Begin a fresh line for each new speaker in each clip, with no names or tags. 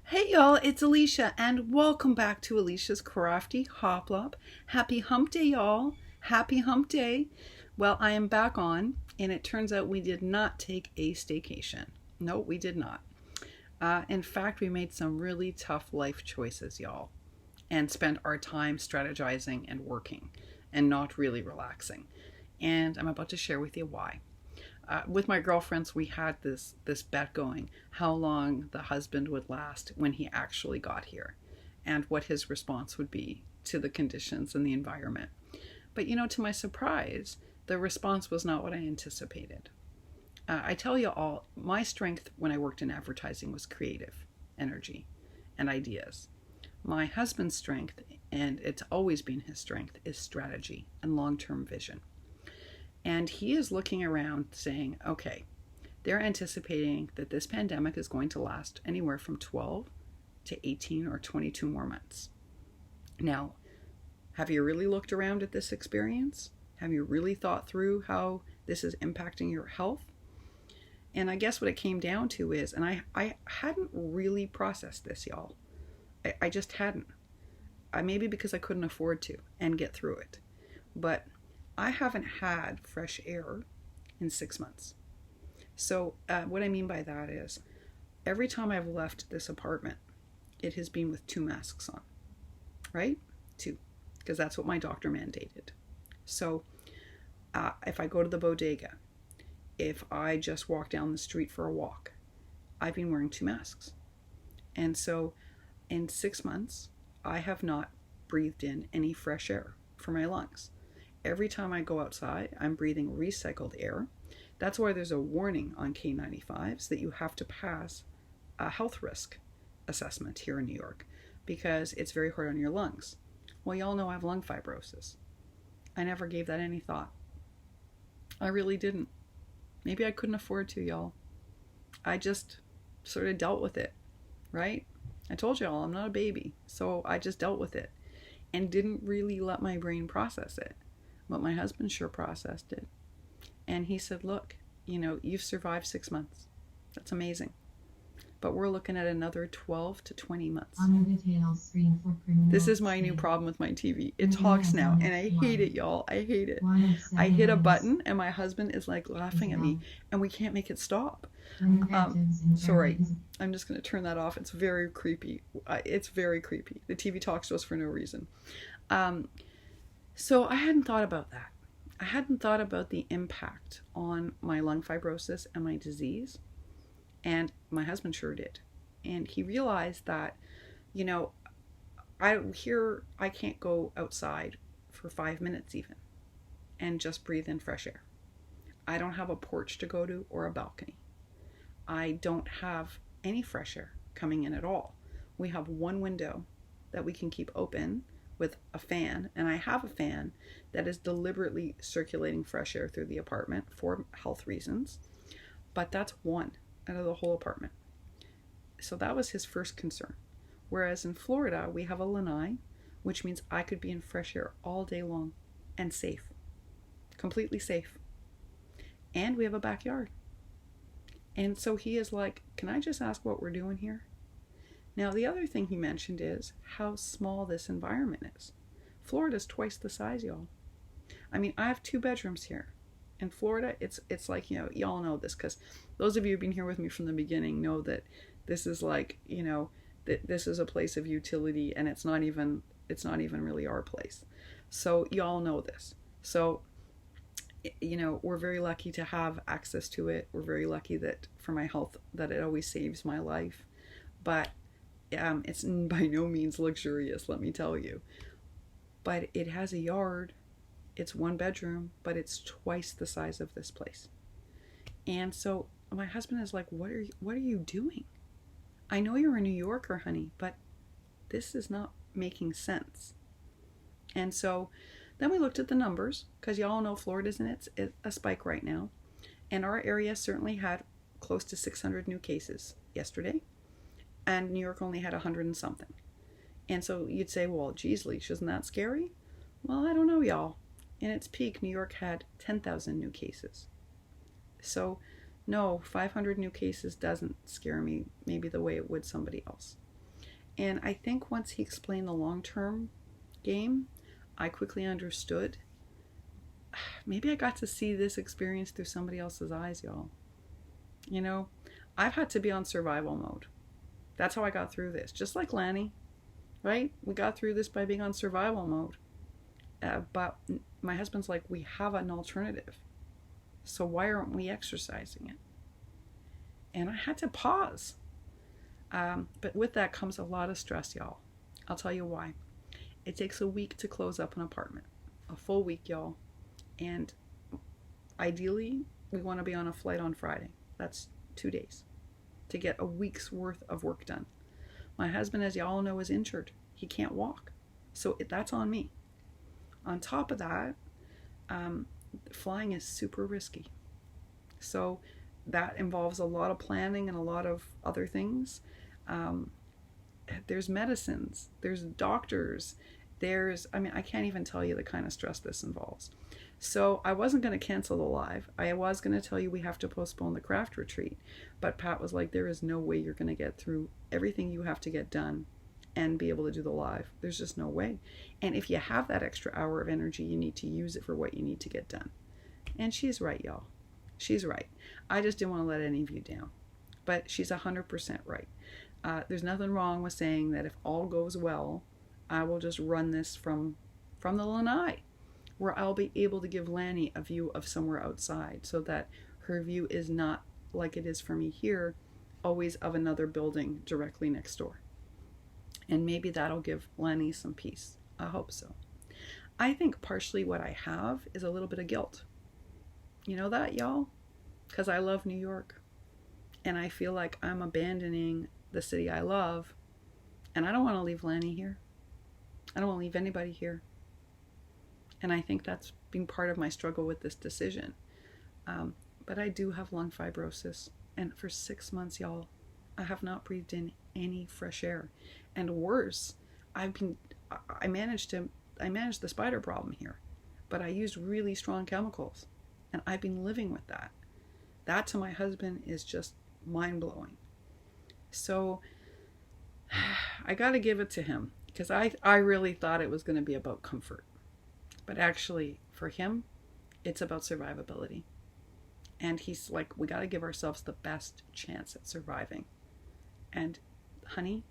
Hey y'all, it's Elisha and welcome back to Elisha's Crafty Hoplop. Happy hump day y'all. Happy hump day. Well, I am back on and it turns out we did not take a staycation. No, we did not. In fact, we made some really tough life choices, y'all, and spent our time strategizing and working and not really relaxing. And I'm about to share with you why. With my girlfriends, we had this bet going how long the husband would last when he actually got here, and what his response would be to the conditions and the environment. But to my surprise, the response was not what I anticipated. I tell you all, my strength when I worked in advertising was creative energy and ideas. My husband's strength, and it's always been his strength, is strategy and long-term vision. And he is looking around saying, okay, they're anticipating that this pandemic is going to last anywhere from 12 to 18 or 22 more months. Now, have you really looked around at this experience? Have you really thought through how this is impacting your health? And I guess what it came down to is, and I hadn't really processed this, y'all. I just hadn't. Maybe because I couldn't afford to and get through it. But I haven't had fresh air in 6 months. So what I mean by that is every time I've left this apartment, it has been with 2 masks on, right? 2, because that's what my doctor mandated. So if I go to the bodega, if I just walk down the street for a walk, I've been wearing 2 masks. And so in 6 months, I have not breathed in any fresh air for my lungs. Every time I go outside, I'm breathing recycled air. That's why there's a warning on K95s that you have to pass a health risk assessment here in New York because it's very hard on your lungs. Well, y'all know I have lung fibrosis. I never gave that any thought. I really didn't. Maybe I couldn't afford to, y'all. I just sort of dealt with it, right? I told y'all I'm not a baby, so I just dealt with it and didn't really let my brain process it. But my husband sure processed it. And he said, look, you've survived 6 months. That's amazing. But we're looking at another 12 to 20 months. This is my new problem with my TV. It talks now, and I hate it, y'all. I hate it. I hit a button, and my husband is like laughing at me, and we can't make it stop. Sorry, I'm just going to turn that off. It's very creepy. It's very creepy. The TV talks to us for no reason. So I hadn't thought about that. I hadn't thought about the impact on my lung fibrosis and my disease. And my husband sure did. And he realized that, I can't go outside for 5 minutes even and just breathe in fresh air. I don't have a porch to go to or a balcony. I don't have any fresh air coming in at all. We have one window that we can keep open with a fan, and I have a fan that is deliberately circulating fresh air through the apartment for health reasons, but that's one out of the whole apartment. So that was his first concern. Whereas in Florida, we have a lanai, which means I could be in fresh air all day long and safe, completely safe. And we have a backyard. And so he is like, can I just ask what we're doing here? Now, the other thing he mentioned is how small this environment is. Florida's twice the size, y'all. I mean, I have 2 bedrooms here. In Florida, it's like, y'all know this because those of you who've been here with me from the beginning know that this is like, this is a place of utility, and it's not even really our place. So y'all know this. So, we're very lucky to have access to it. We're very lucky that for my health, that it always saves my life. But it's by no means luxurious, let me tell you. But it has a yard. It's 1 bedroom, but it's twice the size of this place. And so my husband is like, what are you doing? I know you're a New Yorker, honey, but this is not making sense. And so then we looked at the numbers, because y'all know Florida's in a spike right now. And our area certainly had close to 600 new cases yesterday. And New York only had 100 and something. And so you'd say, well, geez, Leash, isn't that scary? Well, I don't know, y'all. In its peak, New York had 10,000 new cases. So no, 500 new cases doesn't scare me maybe the way it would somebody else. And I think once he explained the long-term game, I quickly understood. Maybe I got to see this experience through somebody else's eyes, y'all. You know, I've had to be on survival mode. That's how I got through this. Just like Lanny, right? We got through this by being on survival mode. But my husband's like, we have an alternative. So why aren't we exercising it? And I had to pause. But with that comes a lot of stress, y'all. I'll tell you why. It takes a week to close up an apartment. A full week, y'all. And ideally, we want to be on a flight on Friday. That's 2 days to get a week's worth of work done. My husband, as y'all know, is injured. He can't walk. So that's on me. On top of that, flying is super risky. So that involves a lot of planning and a lot of other things. There's medicines, there's doctors, I can't even tell you the kind of stress this involves. So I wasn't going to cancel the live. I was going to tell you we have to postpone the craft retreat. But Pat was like, there is no way you're going to get through everything you have to get done and be able to do the live. There's just no way. And if you have that extra hour of energy, you need to use it for what you need to get done. And she's right, y'all. She's right. I just didn't want to let any of you down. But she's 100% right. There's nothing wrong with saying that if all goes well, I will just run this from the lanai, where I'll be able to give Lanny a view of somewhere outside so that her view is not like it is for me here, always of another building directly next door. And maybe that'll give Lanny some peace. I hope so. I think partially what I have is a little bit of guilt. You know that, y'all? Because I love New York. And I feel like I'm abandoning the city I love. And I don't want to leave Lanny here. I don't want to leave anybody here. And I think that's been part of my struggle with this decision. But I do have lung fibrosis. And for 6 months, y'all, I have not breathed in any fresh air. And worse, I managed the spider problem here. But I used really strong chemicals. And I've been living with that. That to my husband is just mind-blowing. So I got to give it to him. Because I really thought it was going to be about comfort. But actually, for him, it's about survivability. And he's like, we got to give ourselves the best chance at surviving. And honey,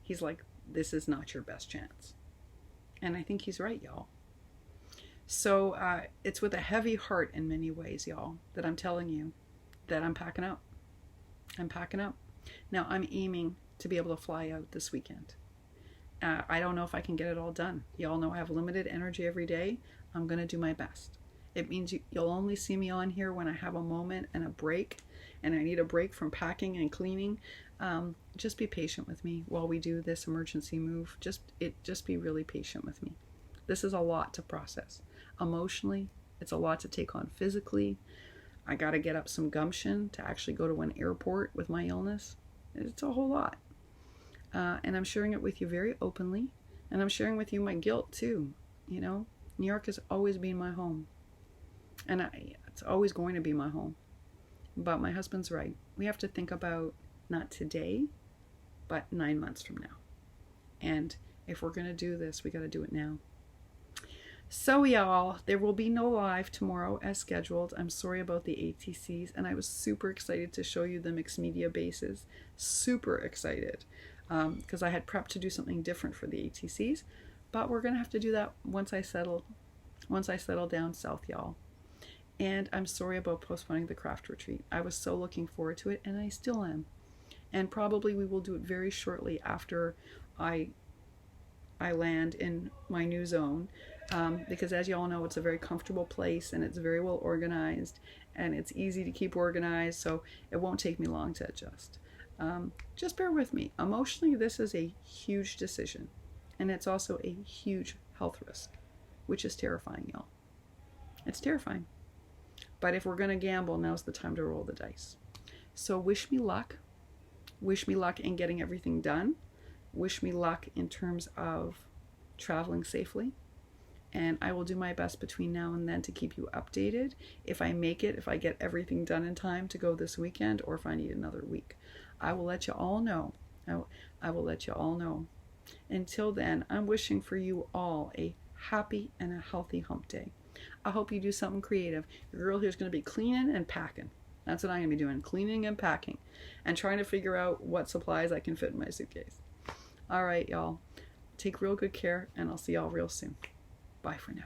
he's like, this is not your best chance. And I think he's right, y'all. So it's with a heavy heart in many ways, y'all, that I'm telling you that I'm packing up. I'm packing up. Now, I'm aiming to be able to fly out this weekend. I don't know if I can get it all done. Y'all know I have limited energy every day. I'm going to do my best. It means you'll only see me on here when I have a moment and a break, and I need a break from packing and cleaning. Just be patient with me while we do this emergency move. Just be really patient with me. This is a lot to process. Emotionally, it's a lot to take on physically. I got to get up some gumption to actually go to an airport with my illness. It's a whole lot. And I'm sharing it with you very openly. And I'm sharing with you my guilt too. You know, New York has always been my home. And it's always going to be my home. But my husband's right. We have to think about not today, but 9 months from now. And if we're going to do this, we got to do it now. So y'all, there will be no live tomorrow as scheduled. I'm sorry about the ATCs. And I was super excited to show you the mixed media bases. Super excited. Because I had prepped to do something different for the ATCs. But we're going to have to do that once I settle down south, y'all. And I'm sorry about postponing the craft retreat. I was so looking forward to it, and I still am. And probably we will do it very shortly after I land in my new zone. Because as you all know, it's a very comfortable place, and it's very well organized, and it's easy to keep organized, so it won't take me long to adjust. Just bear with me. Emotionally, this is a huge decision, and it's also a huge health risk, which is terrifying, y'all. It's terrifying. But if we're going to gamble, now's the time to roll the dice. So wish me luck. Wish me luck in getting everything done. Wish me luck in terms of traveling safely. And I will do my best between now and then to keep you updated. If I make it, if I get everything done in time to go this weekend, or if I need another week. I will let you all know I will let you all know. Until then, I'm wishing for you all a happy and a healthy hump day. I hope you do something creative. Your girl here is going to be cleaning and packing. That's what I'm going to be doing, cleaning and packing, and trying to figure out what supplies I can fit in my suitcase. All right, y'all. Take real good care, and I'll see y'all real soon. Bye for now.